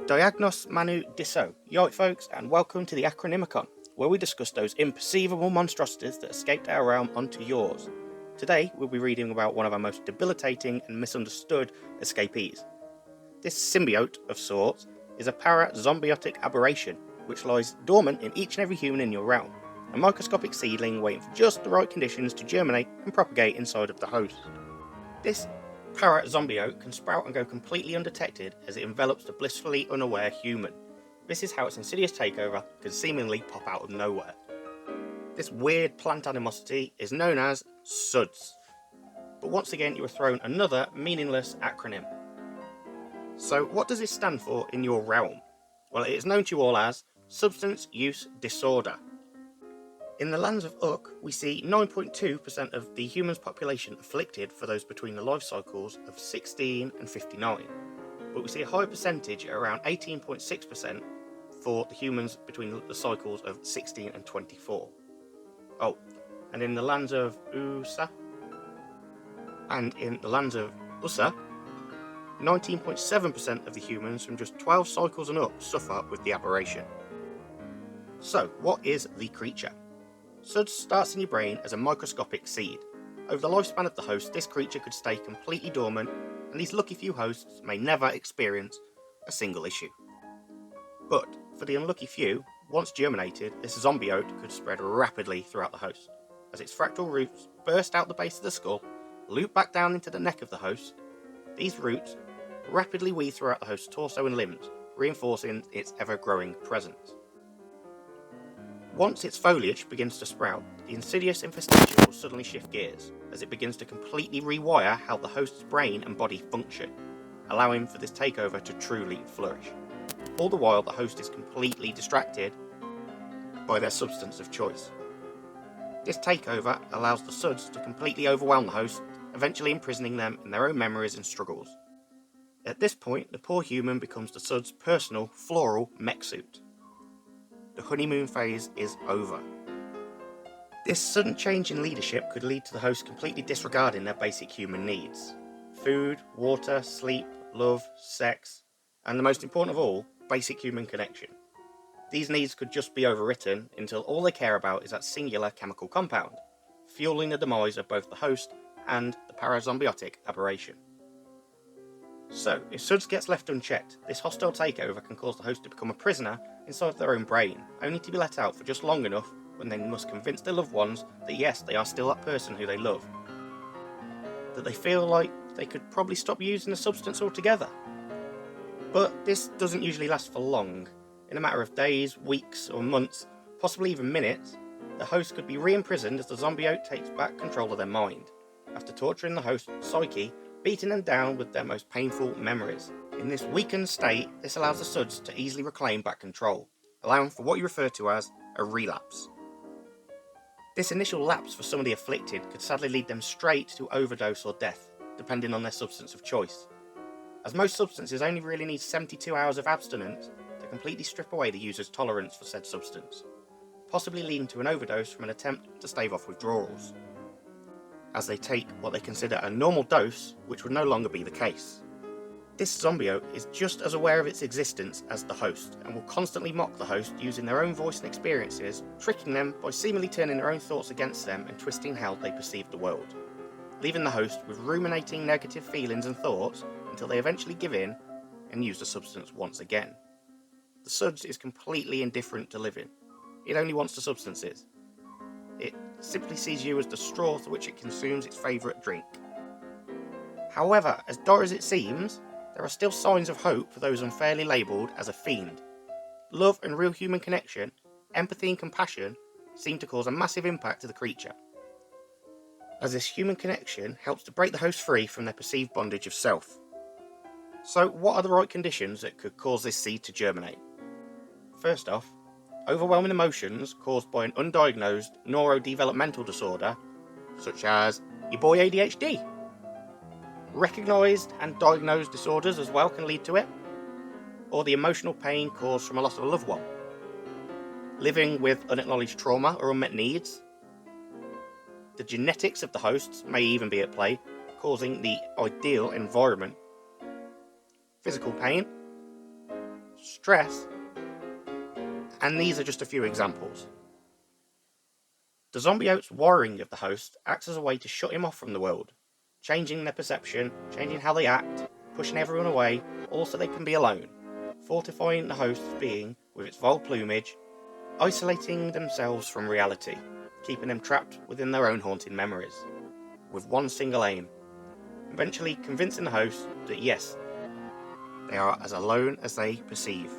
Diagnos Manu Disso. Yo folks, and welcome to the Akronymicon, where we discuss those imperceivable monstrosities that escaped our realm onto yours. Today, we'll be reading about one of our most debilitating and misunderstood escapees. This symbiote of sorts is a para-zombiotic aberration, which lies dormant in each and every human in your realm, a microscopic seedling waiting for just the right conditions to germinate and propagate inside of the host. This para-zombiote can sprout and go completely undetected as it envelops the blissfully unaware human. This is how its insidious takeover can seemingly pop out of nowhere. This weird plant animosity is known as SUDs. But once again, you are thrown another meaningless acronym. So what does this stand for in your realm? Well, it is known to you all as Substance Use Disorder. In the lands of Uk, we see 9.2% of the human's population afflicted for those between the life cycles of 16 and 59, but we see a higher percentage at around 18.6% for the humans between the cycles of 16 and 24. Oh, and in the lands of USA, 19.7% of the humans from just 12 cycles and up suffer with the aberration. So, what is the creature? SUDS starts in your brain as a microscopic seed. Over the lifespan of the host, this creature could stay completely dormant, and these lucky few hosts may never experience a single issue. But, for the unlucky few, once germinated, this zombiote could spread rapidly throughout the host, as its fractal roots burst out the base of the skull, loop back down into the neck of the host. These roots rapidly weave throughout the host's torso and limbs, reinforcing its ever-growing presence. Once its foliage begins to sprout, the insidious infestation will suddenly shift gears, as it begins to completely rewire how the host's brain and body function, allowing for this takeover to truly flourish. All the while, the host is completely distracted by their substance of choice. This takeover allows the SUDs to completely overwhelm the host, eventually imprisoning them in their own memories and struggles. At this point, the poor human becomes the SUD's personal floral mech suit. The honeymoon phase is over. This sudden change in leadership could lead to the host completely disregarding their basic human needs. Food, water, sleep, love, sex, and the most important of all, basic human connection. These needs could just be overwritten until all they care about is that singular chemical compound, fueling the demise of both the host and the parazombiotic aberration. So, if SUDS gets left unchecked, this hostile takeover can cause the host to become a prisoner inside their own brain, only to be let out for just long enough when they must convince their loved ones that yes, they are still that person who they love. That they feel like they could probably stop using the substance altogether. But this doesn't usually last for long. In a matter of days, weeks, or months, possibly even minutes, the host could be re-imprisoned as the zombiote takes back control of their mind, after torturing the host's psyche, beating them down with their most painful memories. In this weakened state, this allows the SUDS to easily reclaim back control, allowing for what you refer to as a relapse. This initial lapse for some of the afflicted could sadly lead them straight to overdose or death, depending on their substance of choice. As most substances only really need 72 hours of abstinence to completely strip away the user's tolerance for said substance, possibly leading to an overdose from an attempt to stave off withdrawals, as they take what they consider a normal dose, which would no longer be the case. This zombiote is just as aware of its existence as the host, and will constantly mock the host using their own voice and experiences, tricking them by seemingly turning their own thoughts against them and twisting how they perceive the world, leaving the host with ruminating negative feelings and thoughts until they eventually give in and use the substance once again. The SUDS is completely indifferent to living. It only wants the substances. It simply sees you as the straw through which it consumes its favourite drink. However, as dire as it seems, there are still signs of hope for those unfairly labelled as a fiend. Love and real human connection, empathy and compassion seem to cause a massive impact to the creature, as this human connection helps to break the host free from their perceived bondage of self. So what are the right conditions that could cause this seed to germinate? First off, overwhelming emotions caused by an undiagnosed neurodevelopmental disorder, such as your boy ADHD. Recognised and diagnosed disorders as well can lead to it, or the emotional pain caused from a loss of a loved one. Living with unacknowledged trauma or unmet needs. The genetics of the hosts may even be at play, causing the ideal environment. Physical pain, stress, and these are just a few examples. The zombiote's wiring of the host acts as a way to shut him off from the world, changing their perception, changing how they act, pushing everyone away, all so they can be alone, fortifying the host's being with its vile plumage, isolating themselves from reality, keeping them trapped within their own haunting memories, with one single aim, eventually convincing the host that yes, they are as alone as they perceive.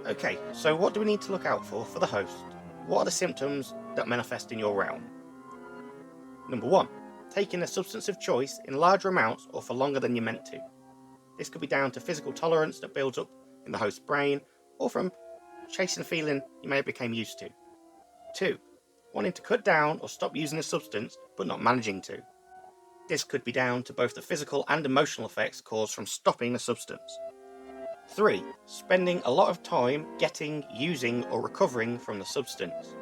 Okay, so what do we need to look out for the host? What are the symptoms that manifest in your realm? Number 1. Taking a substance of choice in larger amounts or for longer than you're meant to. This could be down to physical tolerance that builds up in the host's brain, or from chasing a feeling you may have become used to. 2. Wanting to cut down or stop using a substance, but not managing to. This could be down to both the physical and emotional effects caused from stopping the substance. 3. Spending a lot of time getting, using, or recovering from the substance.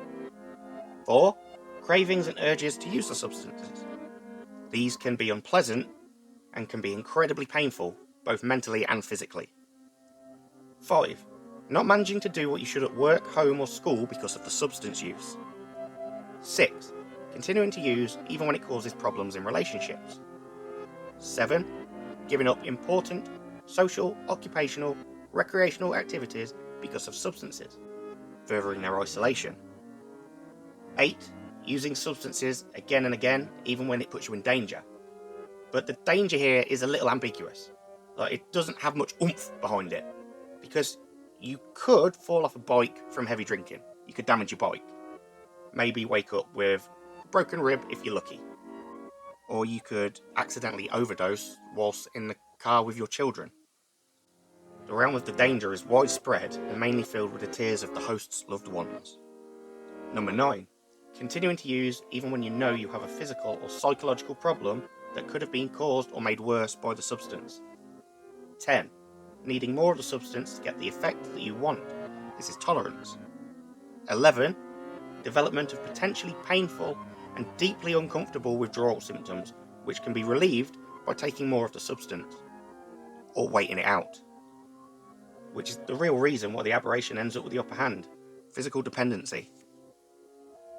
4. Cravings and urges to use the substances. These can be unpleasant and can be incredibly painful, both mentally and physically. 5. Not managing to do what you should at work, home, or school because of the substance use. 6. Continuing to use even when it causes problems in relationships. 7. Giving up important social, occupational, recreational activities because of substances, furthering their isolation. 8. Using substances again and again, even when it puts you in danger. But the danger here is a little ambiguous. Like, it doesn't have much oomph behind it, because you could fall off a bike from heavy drinking. You could damage your bike. Maybe wake up with a broken rib if you're lucky. Or you could accidentally overdose whilst in the car with your children. The realm of the danger is widespread and mainly filled with the tears of the host's loved ones. Number 9. Continuing to use even when you know you have a physical or psychological problem that could have been caused or made worse by the substance. 10. Needing more of the substance to get the effect that you want. This is tolerance. 11. Development of potentially painful and deeply uncomfortable withdrawal symptoms, which can be relieved by taking more of the substance, or waiting it out, which is the real reason why the aberration ends up with the upper hand: physical dependency.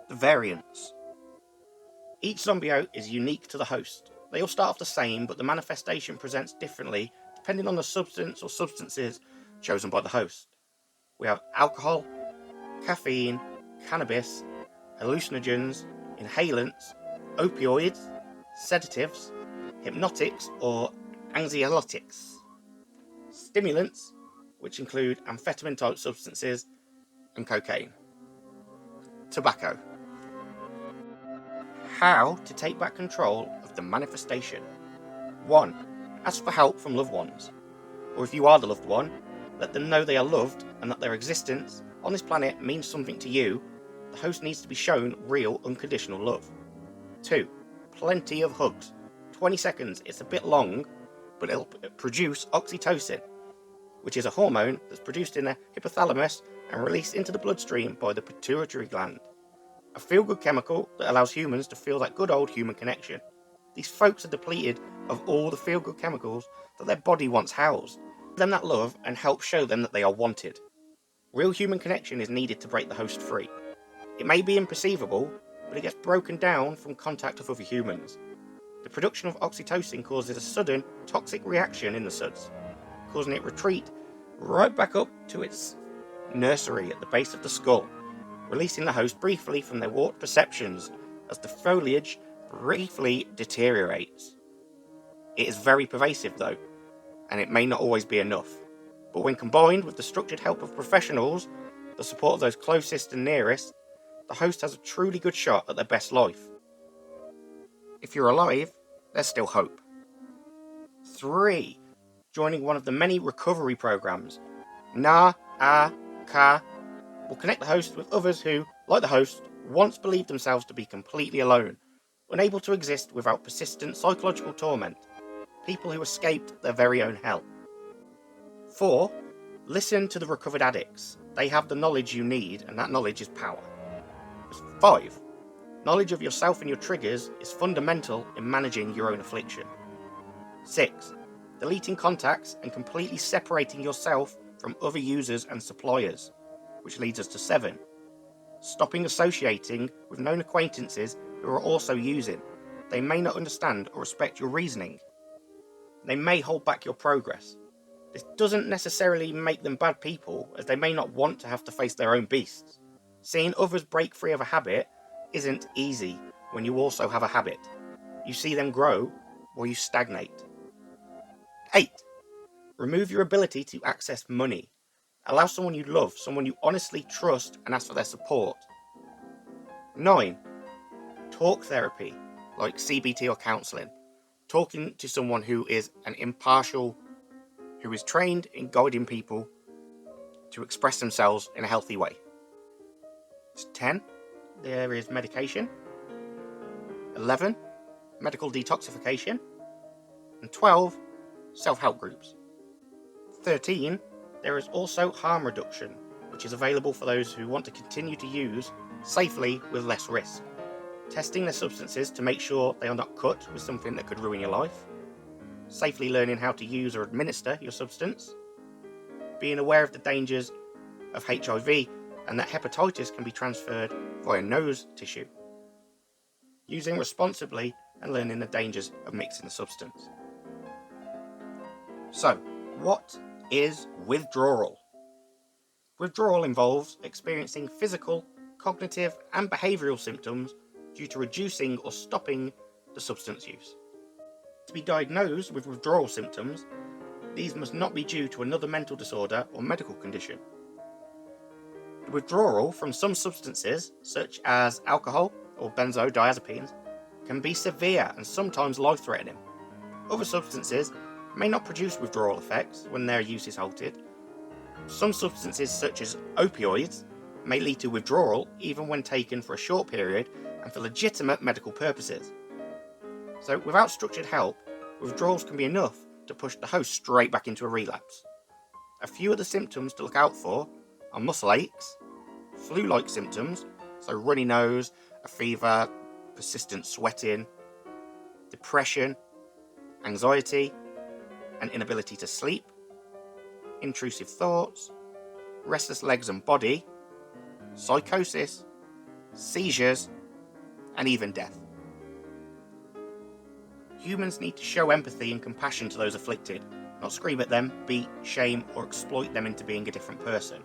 The variants. Each zombiote is unique to the host. They all start off the same, but the manifestation presents differently depending on the substance or substances chosen by the host. We have alcohol, caffeine, cannabis, hallucinogens, inhalants, opioids, sedatives, hypnotics or anxiolytics, stimulants, which include amphetamine-type substances, and cocaine. Tobacco. How to take back control of the manifestation. 1. Ask for help from loved ones. Or if you are the loved one, let them know they are loved and that their existence on this planet means something to you. The host needs to be shown real, unconditional love. 2. Plenty of hugs. 20 seconds, it's a bit long, but it'll produce oxytocin, which is a hormone that's produced in the hypothalamus and released into the bloodstream by the pituitary gland. A feel-good chemical that allows humans to feel that good old human connection. These folks are depleted of all the feel-good chemicals that their body once housed. Give them that love and help show them that they are wanted. Real human connection is needed to break the host free. It may be imperceivable, but it gets broken down from contact with other humans. The production of oxytocin causes a sudden toxic reaction in the SUDs, causing it retreat right back up to its nursery at the base of the skull, releasing the host briefly from their warped perceptions as the foliage briefly deteriorates. It is very pervasive though, and it may not always be enough, but when combined with the structured help of professionals, the support of those closest and nearest, the host has a truly good shot at their best life. If you're alive, there's still hope. 3. Joining one of the many recovery programs. Na-A-Ka will connect the host with others who, like the host, once believed themselves to be completely alone, unable to exist without persistent psychological torment. People who escaped their very own hell. 4. Listen to the recovered addicts. They have the knowledge you need, and that knowledge is power. 5. Knowledge of yourself and your triggers is fundamental in managing your own affliction. 6. Deleting contacts and completely separating yourself from other users and suppliers, which leads us to 7. Stopping associating with known acquaintances who are also using. They may not understand or respect your reasoning. They may hold back your progress. This doesn't necessarily make them bad people, as they may not want to have to face their own beasts. Seeing others break free of a habit isn't easy when you also have a habit. You see them grow, or you stagnate. 8. Remove your ability to access money. Allow someone you love, someone you honestly trust, and ask for their support. 9. Talk therapy, like CBT or counselling. Talking to someone who is an impartial, who is trained in guiding people to express themselves in a healthy way. 10. There is medication. 11. Medical detoxification. And 12. Self-help groups. 13. There is also harm reduction, which is available for those who want to continue to use safely with less risk. Testing their substances to make sure they are not cut with something that could ruin your life. Safely learning how to use or administer your substance. Being aware of the dangers of HIV and that hepatitis can be transferred via nose tissue. Using responsibly and learning the dangers of mixing the substance. So, what is withdrawal? Withdrawal involves experiencing physical, cognitive, and behavioural symptoms due to reducing or stopping the substance use. To be diagnosed with withdrawal symptoms, these must not be due to another mental disorder or medical condition. The withdrawal from some substances, such as alcohol or benzodiazepines, can be severe and sometimes life-threatening. Other substances may not produce withdrawal effects when their use is halted. Some substances, such as opioids, may lead to withdrawal even when taken for a short period and for legitimate medical purposes. So, without structured help, withdrawals can be enough to push the host straight back into a relapse. A few of the symptoms to look out for are muscle aches, flu-like symptoms, so runny nose, a fever, persistent sweating, depression, anxiety, and inability to sleep, intrusive thoughts, restless legs and body, psychosis, seizures, and even death. Humans need to show empathy and compassion to those afflicted, not scream at them, beat, shame, or exploit them into being a different person.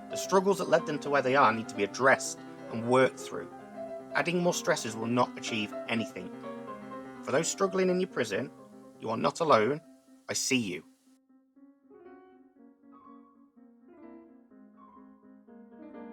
The struggles that led them to where they are need to be addressed and worked through. Adding more stressors will not achieve anything. For those struggling in your prison, you are not alone. I see you.